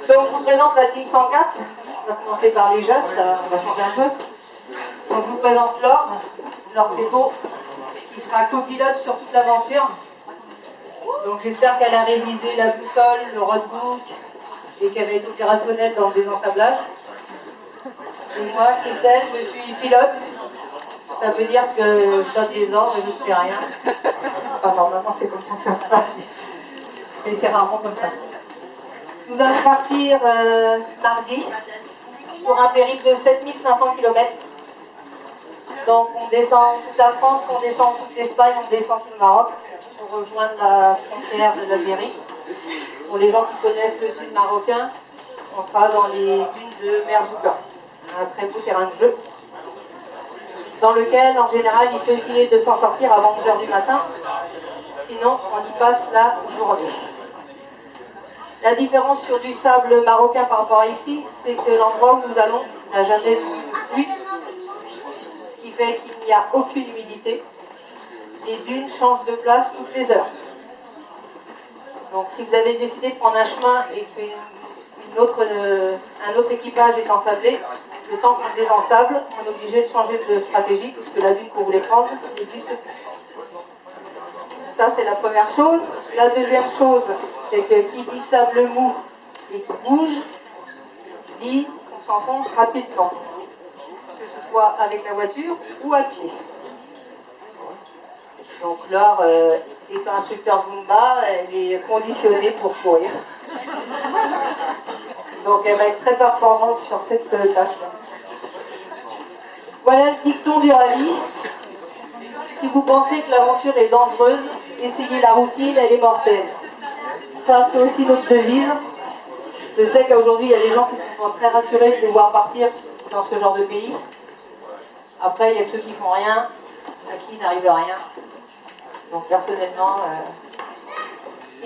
Donc je vous présente la team 104. On va commencer par les jeunes, ça va changer un peu. Donc je vous présente Laure Thébault, qui sera copilote sur toute l'aventure. Donc j'espère qu'elle a révisé la boussole, le roadbook, et qu'elle va être opérationnelle dans le désensablage. Et moi, Christelle, je suis pilote. Ça veut dire que je donne des ordres et je ne fais rien. Enfin, normalement, c'est comme ça que ça se passe. Mais c'est rarement comme ça. Nous allons partir mardi pour un périple de 7500 km. Donc on descend toute la France, on descend toute l'Espagne, on descend tout le Maroc pour rejoindre la frontière de l'Algérie. Pour les gens qui connaissent le sud marocain, on sera dans les dunes de Merzouga, un très beau terrain de jeu, dans lequel en général il faut essayer de s'en sortir avant 11h du matin, sinon on y passe la journée. La différence sur du sable marocain par rapport à ici, c'est que l'endroit où nous allons n'a jamais de pluie, ce qui fait qu'il n'y a aucune humidité. Les dunes changent de place toutes les heures. Donc si vous avez décidé de prendre un chemin et que un autre équipage est ensablé, le temps qu'on le désensable, on est obligé de changer de stratégie puisque la dune qu'on voulait prendre n'existe plus. Ça, c'est la première chose. La deuxième chose, c'est que qui dit sable mou et qui bouge, dit qu'on s'enfonce rapidement, que ce soit avec la voiture ou à pied. Donc Laure, étant instructeur Zumba, elle est conditionnée pour courir. Donc elle va être très performante sur cette tâche-là. Voilà le dicton du rallye. Si vous pensez que l'aventure est dangereuse, essayez la routine, elle est mortelle. Ça, c'est aussi notre devise. Je sais qu'aujourd'hui, il y a des gens qui sont très rassurés de pouvoir partir dans ce genre de pays. Après, il y a que ceux qui font rien, à qui il n'arrive rien. Donc, personnellement,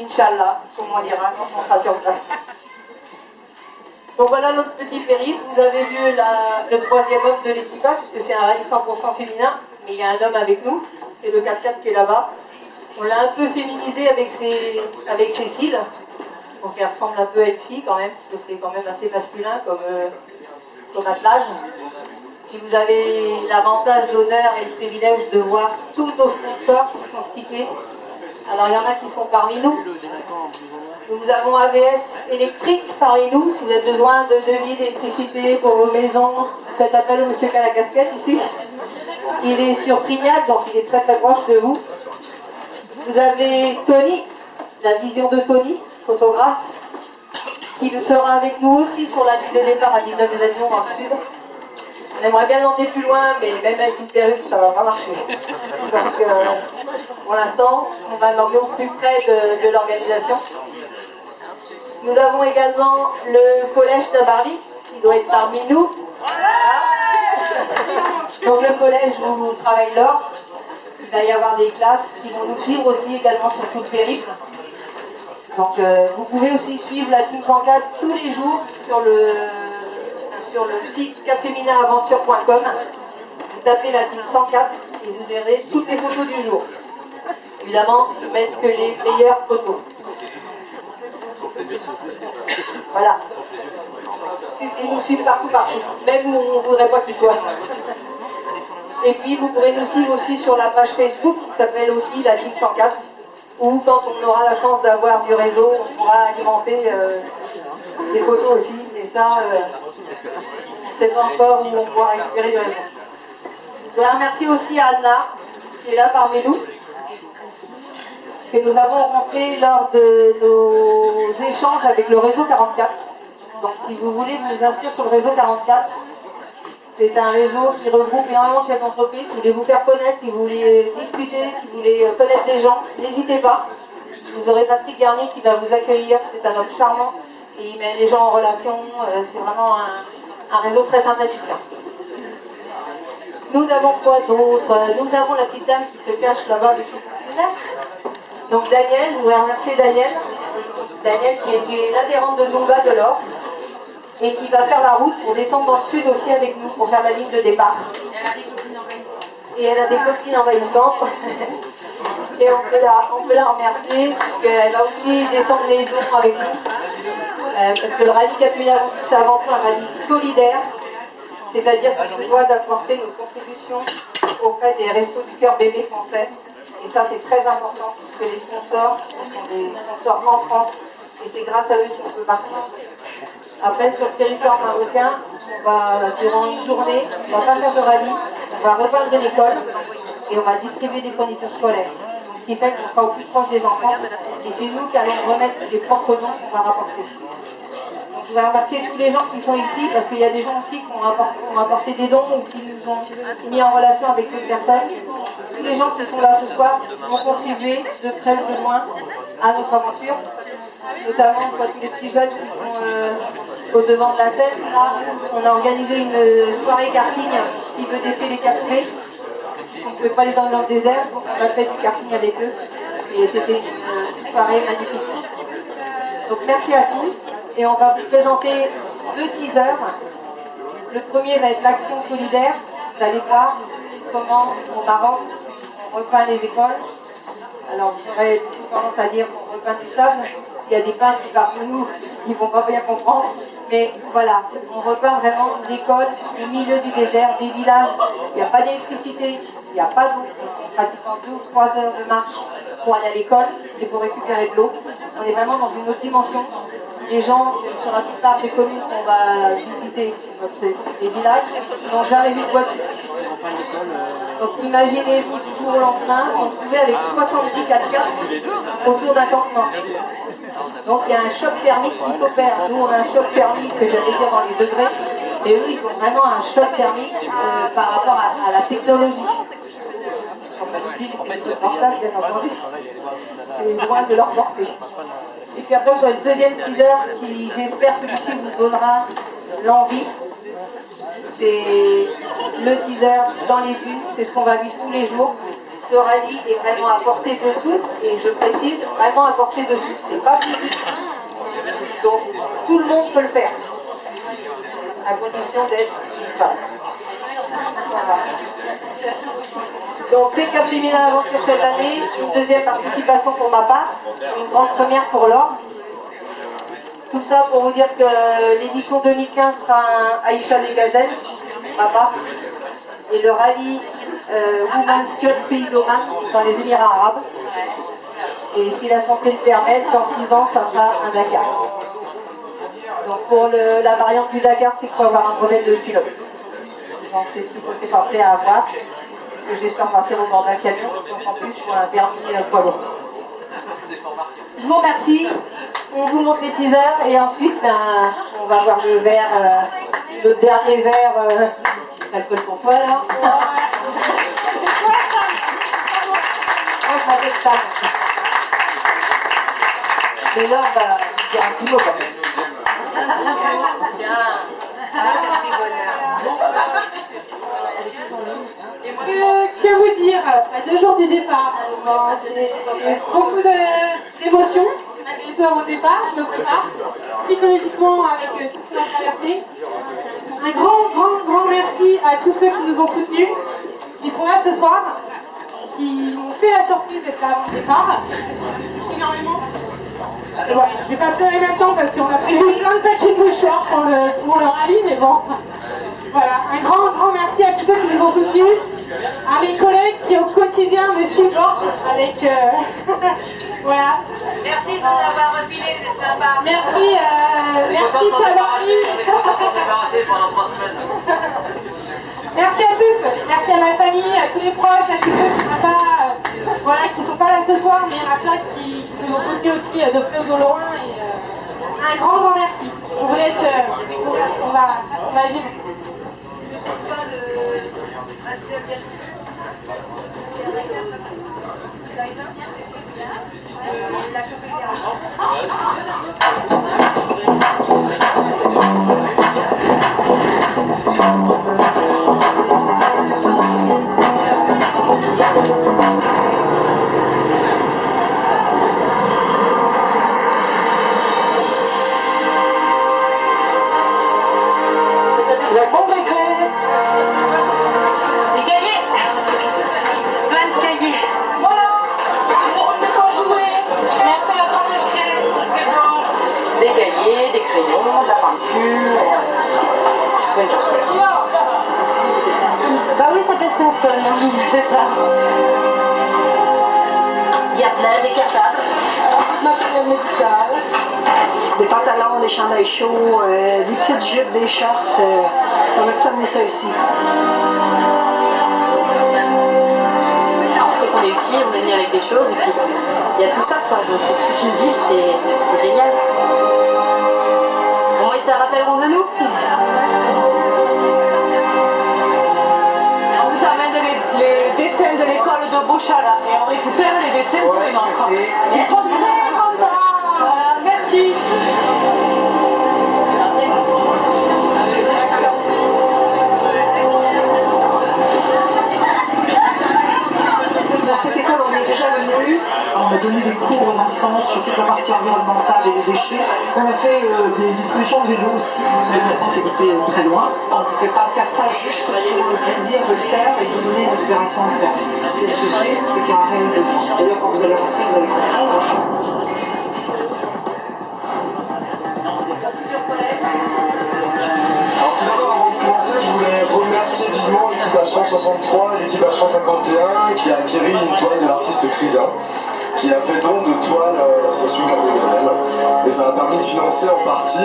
Inch'Allah, comme on dira, on sera sur place. Donc, voilà notre petit périple. Vous avez vu le troisième homme de l'équipage, puisque c'est un rallye 100% féminin. Mais il y a un homme avec nous, c'est le 4x4 qui est là-bas. On l'a un peu féminisé avec ses cils. Donc elle ressemble un peu à une fille quand même, parce que c'est quand même assez masculin comme attelage. Puis vous avez l'avantage, l'honneur et le privilège de voir tous nos sponsors qui sont stickés. Alors il y en a qui sont parmi nous. Nous avons AVS électrique parmi nous. Si vous avez besoin de devis d'électricité pour vos maisons, faites appel au monsieur qui a la casquette ici. Il est sur Trignac, donc il est très très proche de vous. Vous avez Tony, la vision de Tony, photographe, qui sera avec nous aussi sur la ligne de départ à Villeneuve-les-Avignon dans le sud. On aimerait bien l'emmener plus loin, mais même avec une perruque, ça ne va pas marcher. Donc pour l'instant, on va l'emmener au plus près de l'organisation. Nous avons également le collège d'Abarly, qui doit être parmi nous. Donc le collège où travaille Laure, il va y avoir des classes qui vont nous suivre aussi également sur tout le périple. Donc vous pouvez aussi suivre la Team 104 tous les jours sur le site capfeminaaventure.com. Vous tapez la Team 104 et vous verrez toutes les photos du jour. Évidemment, ils ne mettent que les meilleures photos. Voilà. Ils nous suivent partout, même où on ne voudrait pas qu'ils soient. Et puis vous pourrez nous suivre aussi sur la page Facebook qui s'appelle aussi la Team 104, où quand on aura la chance d'avoir du réseau, on pourra alimenter des photos aussi, mais ça, c'est pas encore où on pourra récupérer du réseau. Je voudrais remercier aussi Anna, qui est là parmi nous, que nous avons rencontré lors de nos échanges avec le réseau 44. Donc si vous voulez vous inscrire sur le réseau 44, c'est un réseau qui regroupe énormément de chefs d'entreprise. Si vous voulez vous faire connaître, si vous voulez discuter, si vous voulez connaître des gens, n'hésitez pas. Vous aurez Patrick Garnier qui va vous accueillir, c'est un homme charmant et il met les gens en relation. C'est vraiment un réseau très sympathique. Nous avons quoi d'autre? Nous avons la petite dame qui se cache là-bas dessus cette fenêtre. Donc Daniel, je voudrais remercier Daniel. Daniel qui était l'adhérente de Zumba de Laure et qui va faire la route pour descendre dans le sud aussi avec nous pour faire la ligne de départ. Et elle a des copines envahissantes. Et on peut la remercier puisqu'elle va aussi descendre les dons avec nous. Parce que le rallye Capilé Aventure, c'est avant tout un rallye solidaire, c'est-à-dire qu'on se doit d'apporter nos contributions auprès des Restos du Cœur bébés français. Et ça, c'est très important, puisque les sponsors sont des sponsors en France, et c'est grâce à eux si on peut partir. Après, sur le territoire marocain, on va, durant une journée, on ne va pas faire de rallye, on va rejoindre l'école et on va distribuer des fournitures scolaires. Ce qui fait qu'on sera au plus proche des enfants, et c'est nous qui allons remettre les propres dons qu'on va rapporter. Donc, je voudrais remercier tous les gens qui sont ici, parce qu'il y a des gens aussi qui ont apporté des dons ou qui nous ont mis en relation avec d'autres personnes. Tous les gens qui sont là ce soir vont contribuer de près ou de loin à notre aventure. Notamment, on voit tous les petits jeunes qui sont au devant de la scène. Là, on a organisé une soirée karting qui veut défier les capturés. On ne pouvait pas les emmener dans le désert, donc on a fait du karting avec eux. Et c'était une soirée magnifique. Donc merci à tous. Et on va vous présenter 2 teasers. Le premier va être l'action solidaire. Vous allez voir comment au Maroc on repeint les écoles. Alors j'aurais plutôt tendance à dire qu'on repeint du sable. Il y a des peintres qui parlent de nous qui ne vont pas bien comprendre. Mais voilà, on repeint vraiment l'école au milieu du désert, des villages. Il n'y a pas d'électricité, il n'y a pas d'eau. C'est pratiquement 2 ou 3 heures de marche pour aller à l'école et pour récupérer de l'eau. On est vraiment dans une autre dimension. Les gens sur la plupart des communes qu'on va visiter, les villages, n'ont jamais vu de voiture. Donc imaginez-vous du jour au lendemain, on se trouvait avec 70 4x4 autour d'un campement. Donc il y a un choc thermique qui s'opère. Nous on a un choc thermique que j'allais dire dans les degrés, et eux ils ont vraiment un choc thermique par rapport à la technologie. Bien entendu, c'est loin de leur portée. Et puis après, sur le deuxième teaser qui, j'espère, celui-ci vous donnera l'envie. C'est le teaser dans les vues, c'est ce qu'on va vivre tous les jours. Ce rallye est vraiment à portée de toutes, et je précise, vraiment à portée de toutes. C'est pas physique. Donc, tout le monde peut le faire, à condition d'être citoyen. Voilà. Donc c'est Capilé Aventure cette année, une deuxième participation pour ma part, une grande première pour Laure. Tout ça pour vous dire que l'édition 2015 sera un Aïcha des Gazelles, ma part, et le rallye Women's Cup Pays d'Oman dans les Émirats Arabes. Et si la santé le permet, dans 6 ans, ça sera un Dakar. Donc pour la variante du Dakar, c'est qu'il faut avoir un brevet de pilote. Donc c'est ce qu'il faut s'efforcer à avoir. Que j'espère partir au bord d'un camion, donc en plus pour un permis poids lourd. Je vous remercie, on vous montre les teasers et ensuite on va voir le verre, le dernier verre d'alcool pour toi là. C'est quoi ça? Moi je m'appelle ça. Mais là on va dire un petit mot quand même. Bien, chercher bonheur. Que vous dire, à 2 jours du départ, c'est beaucoup d'émotions, malgré tout à mon départ, je me prépare psychologiquement avec tout ce qu'on a traversé. Un grand merci à tous ceux qui nous ont soutenus, qui sont là ce soir, qui m'ont fait la surprise d'être là avant le départ. Énormément. Et voilà, je ne vais pas pleurer maintenant parce qu'on a prévu plein de paquets de mouchoirs pour le rallye, mais bon. Voilà, un grand merci à tous ceux qui nous ont soutenus, à mes collègues qui au quotidien me supportent avec... voilà. Merci de nous avoir refilé, d'être sympa. Merci Tabari. Merci à tous, merci à ma famille, à tous les proches, à tous ceux qui ne sont pas là ce soir, mais il y en a plein qui nous ont soutenus aussi de près ou de loin. Et, un grand merci. On vous laisse découvrir ce qu'on va vivre. parle plus. Voiture scolaire. Bah oui, ça pèse 15 tonnes, c'est ça. Il y a plein des cartables. Matériel médical. Des pantalons, des chandails chauds, des petites jupes, des shorts. On a tout amené ça ici. On sait qu'on est utile, on est venu avec des choses et puis il y a tout ça quoi. Donc toute une ville, c'est génial. Au moins ils se rappelleront de nous. On vous amène les dessins de l'école de Beauchala et on récupère les dessins tous les membres. Ils sont très contents. Voilà, merci. Dans cette école, on est déjà venu, on a donné des cours aux enfants sur toute la partie environnementale et les déchets. On a fait des distributions de vélos aussi, parce que les enfants qui habitaient très loin. On ne fait pas faire ça juste pour le plaisir de le faire et de vous donner une opération à faire. Si elle se fait, c'est qu'il y a un réel besoin. D'ailleurs, quand vous allez rentrer, vous allez comprendre. Alors tout d'abord, avant de commencer, je voulais remercier vivement l'équipage 163 et l'équipage 151 qui a acquéri une toile de l'artiste Crisa, qui a fait don de toile à l'association Cap de Gazelle. Et ça a permis de financer en partie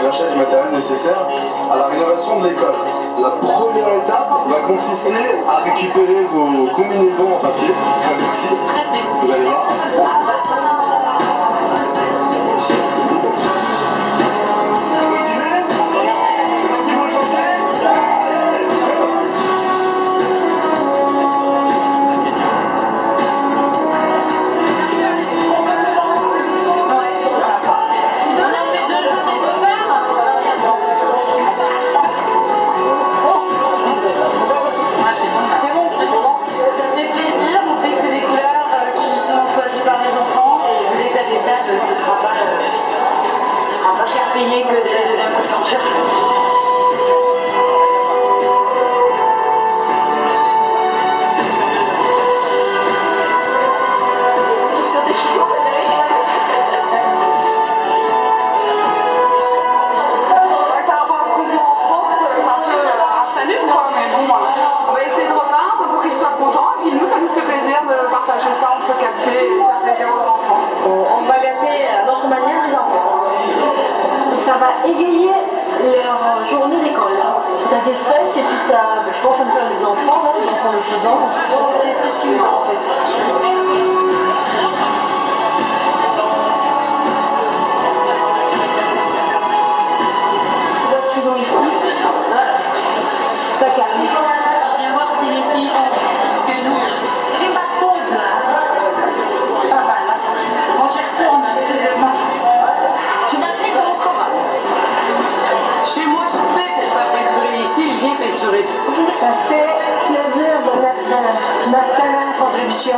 l'achat du matériel nécessaire à la rénovation de l'école. La première étape va consister à récupérer vos combinaisons en papier, très sexy, vous allez voir. Payer que de la peinture. Tout ça, des chevaux. Par rapport à ce qu'on voit en France, c'est un peu un salut quoi, mais bon, on va essayer de repeindre pour qu'ils soient contents, et puis nous ça nous fait plaisir de partager ça entre café et faire plaisir aux enfants. On va gâter à notre manière les enfants. Ça va égayer leur journée d'école. Ça déstresse et puis ça, je pense, ça me fait les enfants, là, donc en le faisant, je trouve ça très stimulant en fait. Tu vois ce qu'ils ont ici? Ça calme. Viens voir si les filles ont que nous. J'ai ma pause là. Pas mal. Quand j'y retourne, excusez-moi. Je m'appelle comment ça va? Chez moi, je fais pour pas peinturer ici, je viens peinturer. Ça fait plaisir de mettre notre contribution.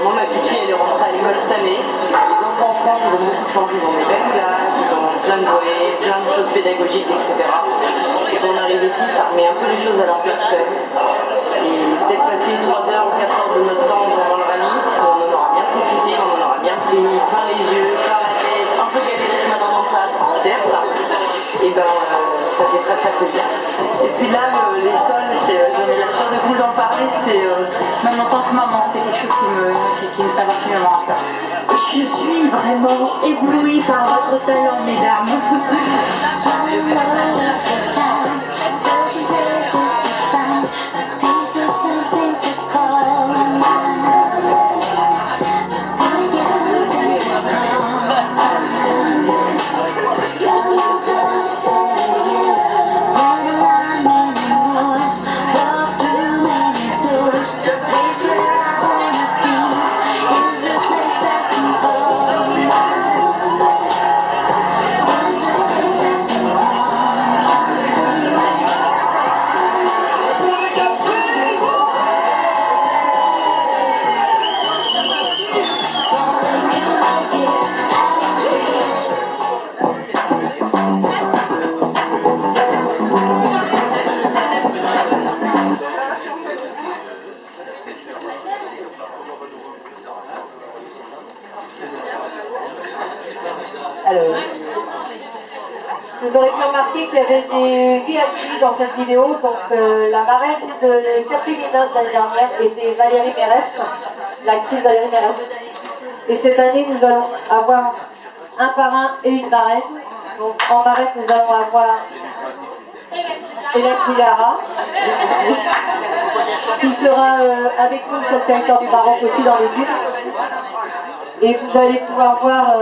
Moi, ma petite fille, elle est rentrée à l'école cette année. Les enfants en France, ils ont beaucoup de chance, ils ont des belles classes, ils ont plein de jouets, plein de choses pédagogiques, etc. Et quand on arrive ici, ça remet un peu les choses à leur place quand même. Et peut-être passer 3 heures ou 4 heures de notre temps pendant le rallye, on en aura bien profité, on en aura bien pris plein les yeux, plein la tête, un peu galéré ce matin dans ça, certes. Et ben ça fait très très plaisir. Et puis là, l'école, j'en ai la chair de vous en parler, c'est même en tant que maman, c'est quelque chose qui me tient particulièrement à cœur. Je suis vraiment éblouie par votre talent, mesdames. vous aurez pu remarquer qu'il y avait des VIP dans cette vidéo. Donc la marraine de Caprimina de l'année dernière était Valérie Mérès, l'actrice Valérie Mérès. Et cette année, nous allons avoir un parrain et une marraine. Donc en marraine, nous allons avoir Hélène Villara, qui sera avec nous sur le territoire du Maroc aussi dans l'équipe. Et vous allez pouvoir voir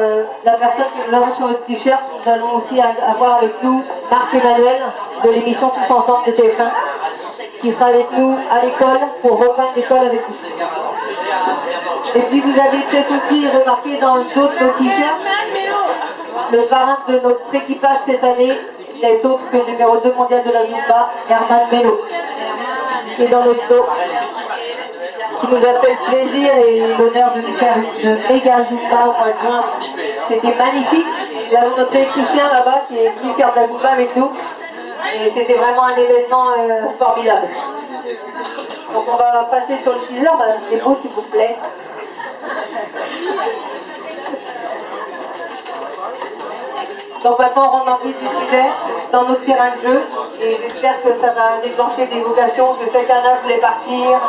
la personne que nous avons sur notre t-shirt. Nous allons aussi avoir avec nous Marc-Emmanuel de l'émission Tous Ensemble de TF1, qui sera avec nous à l'école pour reprendre l'école avec nous. Et puis vous avez peut-être aussi remarqué dans le dos de nos t-shirts, le parrain de notre équipage cette année n'est autre que le numéro 2 mondial de la Zumba, Herman Melo, qui est dans notre dos, qui nous a fait le plaisir et l'honneur de nous faire une méga Zumba au mois de juin. C'était magnifique. Nous avons notre électricien là-bas qui est venu faire de la Zumba avec nous. Et c'était vraiment un événement formidable. Donc on va passer sur le teaser, madame Défaut, s'il vous plaît. Donc maintenant on rentre dans le vif du sujet, dans notre terrain de jeu, et j'espère que ça va déclencher des vocations. Je sais qu'Anna voulait partir,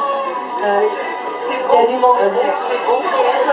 il y a du monde.